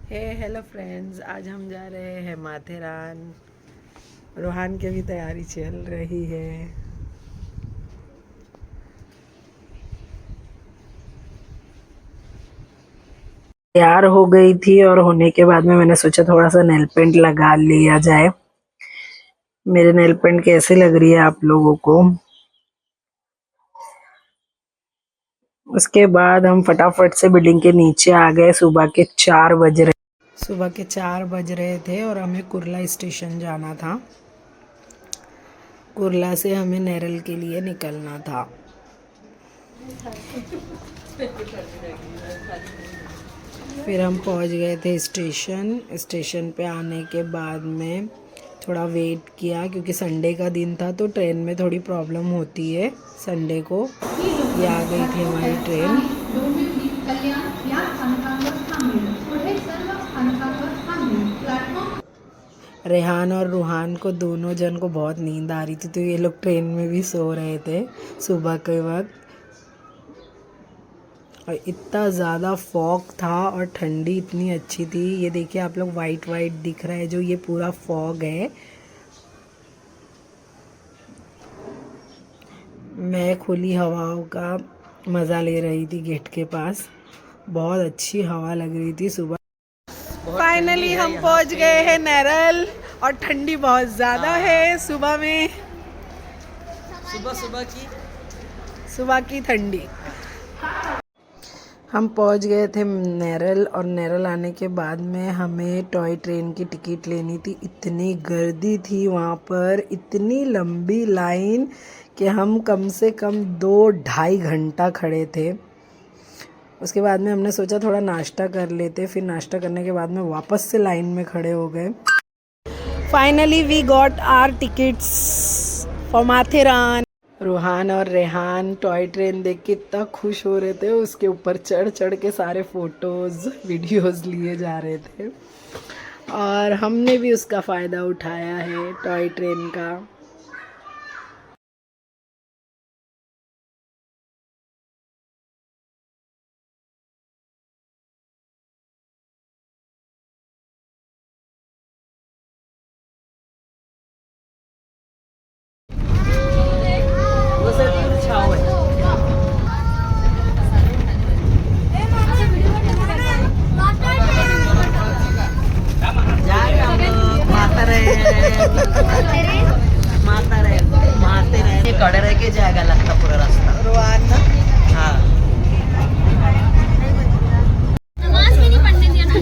Hello friends, आज हम जा रहे हैं माथेरान। रोहान की भी तैयारी चल रही है। तैयार हो गई थी और होने के बाद में मैंने सोचा थोड़ा सा नेल पेंट लगा लिया जाए। मेरे नेल पेंट कैसे लग रही है आप लोगों को? उसके बाद हम फटाफट से बिल्डिंग के नीचे आ गए। सुबह के 4 बज रहे थे और हमें कुर्ला स्टेशन जाना था। कुर्ला से हमें नेरल के लिए निकलना था। फिर हम पहुंच गए थे स्टेशन पे आने के बाद में थोड़ा वेट किया क्योंकि संडे का दिन था तो ट्रेन में थोड़ी प्रॉब्लम होती है संडे को। ये आ गई थी हमारी ट्रेन। रेहान और रूहान को दोनों जन को बहुत नींद आ रही थी तो ये लोग ट्रेन में भी सो रहे थे सुबह के वक्त। और इतना ज़्यादा फॉग था और ठंडी इतनी अच्छी थी। ये देखिए आप लोग, वाइट वाइट दिख रहा है जो ये पूरा फॉग है। मैं खुली हवाओं का मज़ा ले रही थी गेट के पास। बहुत अच्छी हवा लग रही थी सुबह। फाइनली हम पहुंच गए हैं नेरल और ठंडी बहुत ज़्यादा है सुबह में। सुबह की ठंडी। हम पहुंच गए थे नेरल और नेरल आने के बाद में हमें टॉय ट्रेन की टिकट लेनी थी। इतनी गर्दी थी वहाँ पर, इतनी लंबी लाइन कि हम कम से कम 2-2.5 घंटा खड़े थे। उसके बाद में हमने सोचा थोड़ा नाश्ता कर लेते। फिर नाश्ता करने के बाद में वापस से लाइन में खड़े हो गए। Finally we got our tickets for Matheran. Ruhaan और रेहान टॉय ट्रेन देख के इतना खुश हो रहे थे, उसके ऊपर चढ़ चढ़ के सारे फोटोज़ वीडियोज़ लिए जा रहे थे और हमने भी उसका फ़ायदा उठाया है टॉय ट्रेन का। कड़े रह के जाएगा लगता पूरा रास्ता। रोहान ना, हाँ, नमाज भी नहीं पढ़ने दिया ना।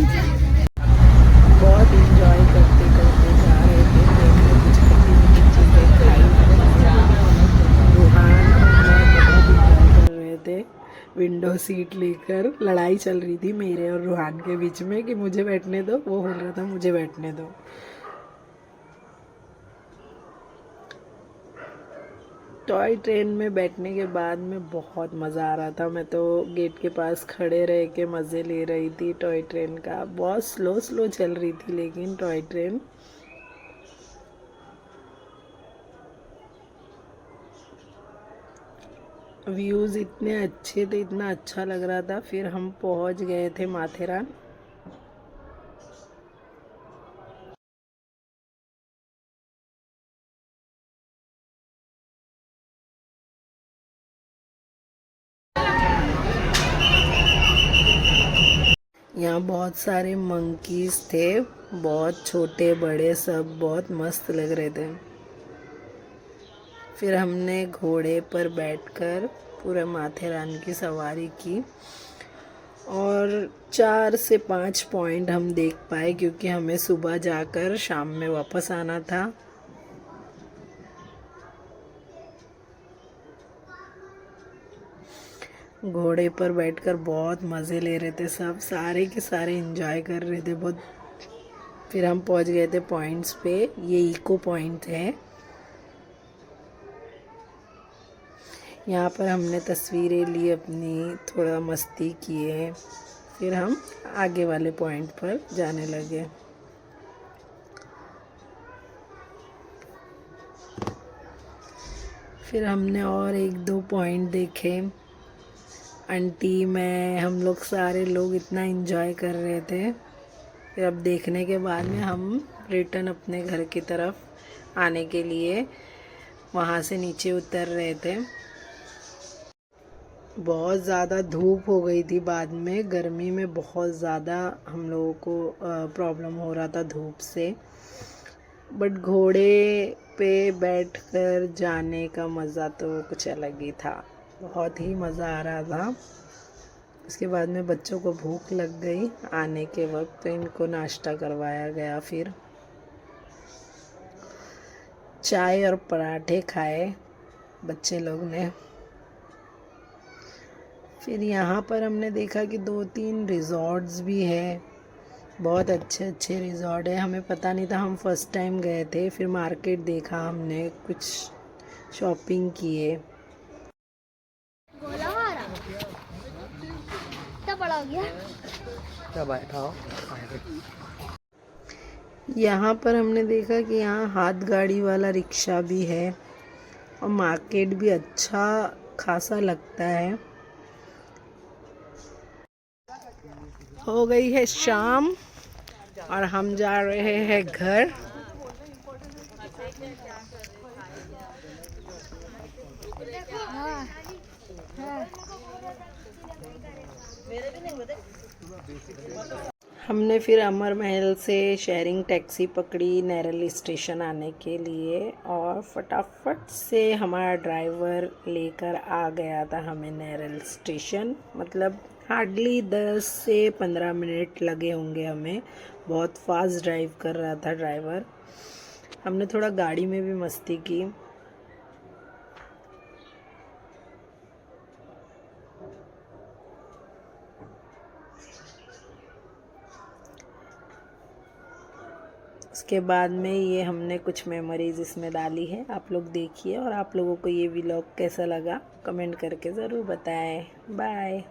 बहुत इंजॉय करते करते जा रहे थे। ट्रेन में कुछ खट्टी मीठी चीज़ें खाई। रूहान और मैं बहुत इंजॉय कर रहे थे। विंडो सीट लेकर लड़ाई चल रही थी मेरे और रूहान के बीच में कि मुझे बैठने दो, वो बोल रहा था मुझे बैठने दो। टॉय ट्रेन में बैठने के बाद में बहुत मज़ा आ रहा था। मैं तो गेट के पास खड़े रह के मज़े ले रही थी टॉय ट्रेन का। बहुत स्लो स्लो चल रही थी लेकिन टॉय ट्रेन। व्यूज़ इतने अच्छे थे, इतना अच्छा लग रहा था। फिर हम पहुंच गए थे माथेरान। यहाँ बहुत सारे मंकीज थे, बहुत छोटे बड़े सब बहुत मस्त लग रहे थे। फिर हमने घोड़े पर बैठकर पूरा माथेरान की सवारी की और 4 से 5 पॉइंट हम देख पाए क्योंकि हमें सुबह जाकर शाम में वापस आना था। घोड़े पर बैठकर बहुत मज़े ले रहे थे सब, सारे के सारे एंजॉय कर रहे थे बहुत। फिर हम पहुंच गए थे पॉइंट्स पे। ये इको पॉइंट है। यहाँ पर हमने तस्वीरें ली अपनी, थोड़ा मस्ती किए। फिर हम आगे वाले पॉइंट पर जाने लगे। फिर हमने और 1-2 पॉइंट देखे। आंटी, मैं, हम लोग सारे लोग इतना एंजॉय कर रहे थे। फिर अब देखने के बाद में हम रिटर्न अपने घर की तरफ आने के लिए वहाँ से नीचे उतर रहे थे। बहुत ज़्यादा धूप हो गई थी, बाद में गर्मी में बहुत ज़्यादा हम लोगों को प्रॉब्लम हो रहा था धूप से। बट घोड़े पे बैठकर जाने का मज़ा तो कुछ अलग ही था, बहुत ही मज़ा आ रहा था। उसके बाद में बच्चों को भूख लग गई आने के वक्त, तो इनको नाश्ता करवाया गया। फिर चाय और पराठे खाए बच्चे लोग ने। फिर यहाँ पर हमने देखा कि 2-3 रिज़ॉर्ट्स भी है, बहुत अच्छे अच्छे रिज़ॉर्ट है। हमें पता नहीं था, हम फर्स्ट टाइम गए थे। फिर मार्केट देखा हमने, कुछ शॉपिंग किए। गोला मारा तब बड़ा हो गया। यहाँ पर हमने देखा कि यहाँ हाथ गाड़ी वाला रिक्शा भी है और मार्केट भी अच्छा खासा लगता है। हो गई है शाम और हम जा रहे हैं घर। हमने फिर अमर महल से शेयरिंग टैक्सी पकड़ी नेरल स्टेशन आने के लिए, और फटाफट से हमारा ड्राइवर लेकर आ गया था हमें नेरल स्टेशन। मतलब हार्डली 10 से 15 मिनट लगे होंगे हमें, बहुत फास्ट ड्राइव कर रहा था ड्राइवर। हमने थोड़ा गाड़ी में भी मस्ती की। उसके बाद में ये हमने कुछ मेमोरीज इसमें डाली है, आप लोग देखिए। और आप लोगों को ये व्लॉग कैसा लगा कमेंट करके ज़रूर बताएं। बाय।